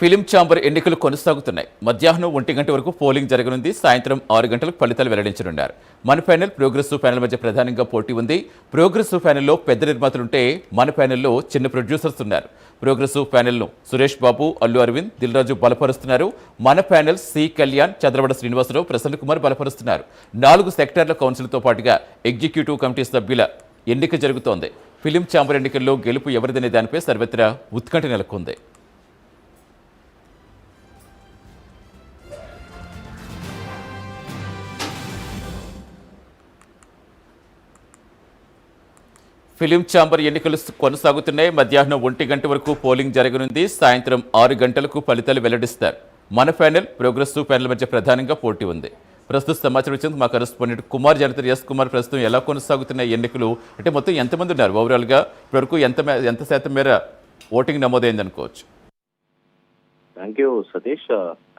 Film chamber ఎన్నికలు కొనసాగుతున్నాయి. మధ్యాహ్నం 1 గంట వరకు పోలింగ్ జరగనుంది. సాయంత్రం 6 గంటలకు ఫలితాలు వెల్లడించనున్నారు. మన ప్యానెల్, ప్రోగ్రెసివ్ ప్యానెల్ మధ్య ప్రధానంగా పోటీ ఉంది. ప్రోగ్రెసివ్ ప్యానెల్లో పెద్ద నిర్మాతలుంటే మన ప్యానెల్లో చిన్న ప్రొడ్యూసర్స్ ఉన్నారు. ప్రోగ్రెసివ్ ప్యానెల్ను సురేష్ బాబు, అల్లు అరవింద్, దిల్ రాజు బలపరుస్తున్నారు. మన ప్యానెల్ సి కళ్యాణ్, చంద్రవడ శ్రీనివాసరావు, ప్రసన్న కుమార్ బలపరుస్తున్నారు. 4 సెక్టార్ల కౌన్సిల్తో పాటుగా ఎగ్జిక్యూటివ్ కమిటీ సభ్యుల ఎన్నిక జరుగుతోంది. ఫిలిం ఛాంబర్ ఎన్నికల్లో గెలుపు ఎవరిదనే దానిపై సర్వత్రా ఉత్కంఠ నెలకొంది. ఫిలిం ఛాంబర్ ఎన్నికలు కొనసాగుతున్నాయి. మధ్యాహ్నం 1 గంట వరకు పోలింగ్ జరగనుంది. సాయంత్రం 6 గంటలకు ఫలితాలు వెల్లడిస్తారు. మన ప్యానెల్, ప్రోగ్రెసివ్ ప్యానెల్ మధ్య ప్రధానంగా పోటీ ఉంది. ప్రస్తుత సమాచారం ఇచ్చేందుకు మా కరెస్పాండెంట్ కుమార్ జనతర్. ఎస్ కుమార్, ప్రస్తుతం ఎలా కొనసాగుతున్నాయి ఎన్నికలు? అంటే మొత్తం ఎంతమంది ఉన్నారు ఓవరాల్గా? ఇప్పటివరకు ఎంత శాతం మేర ఓటింగ్ నమోదైంది అనుకోవచ్చు? Thank you Satish.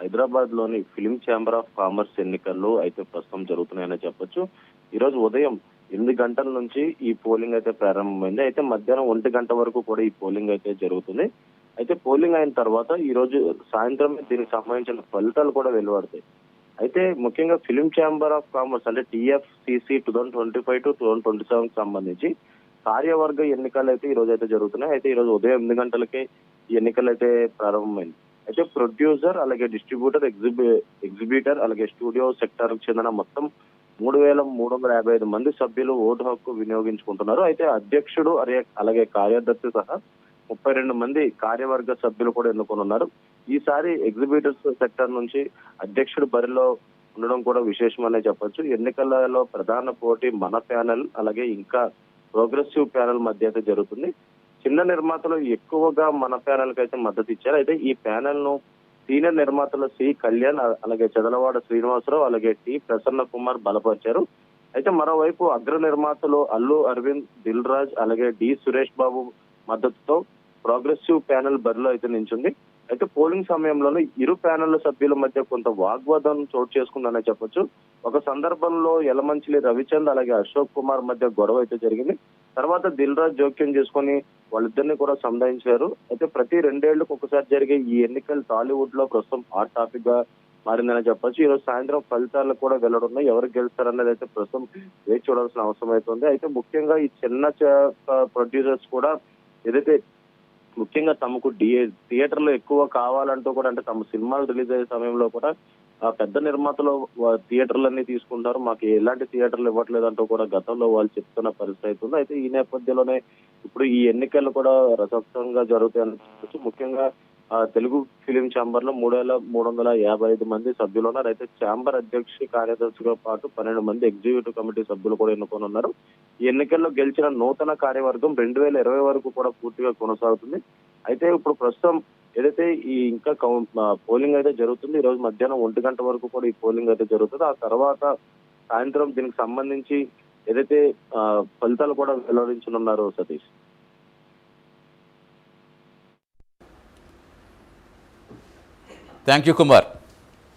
హైదరాబాద్ లోని ఫిలిం ఛాంబర్ ఆఫ్ కామర్స్ ఎన్నికల్లో అయితే ప్రస్తుతం జరుగుతున్నాయని చెప్పొచ్చు. ఈ రోజు ఉదయం 8 గంటల నుంచి ఈ పోలింగ్ అయితే ప్రారంభమైంది. అయితే మధ్యాహ్నం 1 గంట వరకు కూడా ఈ పోలింగ్ అయితే జరుగుతుంది. అయితే పోలింగ్ అయిన తర్వాత ఈ రోజు సాయంత్రం దీనికి సంబంధించిన ఫలితాలు కూడా వెలువడతాయి. అయితే ముఖ్యంగా ఫిలిం ఛాంబర్ ఆఫ్ కామర్స్ అంటే TFCC 2025 to 2027 సంబంధించి కార్యవర్గ ఎన్నికలు అయితే ఈ రోజు అయితే జరుగుతున్నాయి. అయితే ఈ రోజు ఉదయం 8 గంటలకే ఈ ఎన్నికలు అయితే ప్రారంభమైంది. అయితే ప్రొడ్యూసర్, అలాగే డిస్ట్రిబ్యూటర్, ఎగ్జిబ్యూటర్, అలాగే స్టూడియో సెక్టర్ కు చెందిన మొత్తం 3,355 మంది సభ్యులు ఓటు హక్కు వినియోగించుకుంటున్నారు. అయితే అధ్యక్షుడు అలాగే కార్యదర్శి సహా 32 మంది కార్యవర్గ సభ్యులు కూడా ఎన్నుకోనున్నారు. ఈసారి ఎగ్జిబ్యూటర్స్ సెక్టర్ నుంచి అధ్యక్షుడు బరిలో ఉండడం కూడా విశేషమనే చెప్పొచ్చు. ఎన్నికలలో ప్రధాన పోటీ మన ప్యానెల్, అలాగే ఇంకా ప్రోగ్రెసివ్ ప్యానెల్ మధ్య అయితే జరుగుతుంది. చిన్న నిర్మాతలు ఎక్కువగా మన ప్యానెల్ కి అయితే మద్దతు ఇచ్చారు. అయితే ఈ ప్యానెల్ ను సీనియర్ నిర్మాతలు సి కళ్యాణ్, అలాగే చదలవాడ శ్రీనివాసరావు, అలాగే టి ప్రసన్న కుమార్ బలపరిచారు. అయితే మరోవైపు అగ్ర నిర్మాతలు అల్లు అరవింద్, దిల్ రాజ్, అలాగే డి సురేష్ బాబు మద్దతుతో ప్రోగ్రెసివ్ ప్యానెల్ బరిలో అయితే నించుంది. అయితే పోలింగ్ సమయంలోనే ఇరు ప్యానెల్ సభ్యుల మధ్య కొంత వాగ్వాదం చోటు చేసుకుందనే చెప్పొచ్చు. ఒక సందర్భంలో యలమంచిలి రవిచంద్, అలాగే అశోక్ కుమార్ మధ్య గొడవ అయితే జరిగింది. తర్వాత దిల్ రాజ్ జోక్యం చేసుకుని వాళ్ళిద్దరిని కూడా సంధాయించారు. అయితే ప్రతి 2 ఏళ్లకు ఒకసారి జరిగే ఈ ఎన్నికలు టాలీవుడ్ లో ప్రస్తుతం హాట్ టాపిక్ గా మారిందని చెప్పొచ్చు. ఈ రోజు సాయంత్రం ఫలితాలు కూడా వెల్లడున్నాయి. ఎవరు గెలుస్తారనేది అయితే ప్రస్తుతం వేచి చూడాల్సిన అవసరం అవుతుంది. అయితే ముఖ్యంగా ఈ చిన్న ప్రొడ్యూసర్స్ కూడా ఏదైతే ముఖ్యంగా తమకు థియేటర్లు ఎక్కువ కావాలంటూ కూడా, అంటే తమ సినిమాలు రిలీజ్ అయ్యే సమయంలో కూడా పెద్ద నిర్మాతలు థియేటర్లన్నీ తీసుకుంటారు, మాకు ఎలాంటి థియేటర్లు ఇవ్వట్లేదంటూ కూడా గతంలో వాళ్ళు చెప్తున్న పరిస్థితి అవుతుంది. అయితే ఈ నేపథ్యంలోనే ఇప్పుడు ఈ ఎన్నికలు కూడా రసవత్తంగా జరుగుతాయని చెప్పొచ్చు. ముఖ్యంగా తెలుగు ఫిలిం ఛాంబర్ లో 3,355 మంది సభ్యులు ఉన్నారు. అయితే ఛాంబర్ అధ్యక్ష కార్యదర్శితో పాటు 12 మంది ఎగ్జిక్యూటివ్ కమిటీ సభ్యులు కూడా ఎన్నుకోనున్నారు. ఈ ఎన్నికల్లో గెలిచిన నూతన కార్యవర్గం 2020 వరకు కూడా పూర్తిగా కొనసాగుతుంది. అయితే ఇప్పుడు ప్రస్తుతం ఏదైతే ఈ ఇంకా పోలింగ్ అయితే జరుగుతుంది. ఈ రోజు మధ్యాహ్నం 1 గంట వరకు కూడా ఈ పోలింగ్ అయితే జరుగుతుంది. ఆ తర్వాత సాయంత్రం దీనికి సంబంధించి ఏదైతే ఫలితాలు కూడా వెల్లడించనున్నారు సతీష్. Thank you Kumar.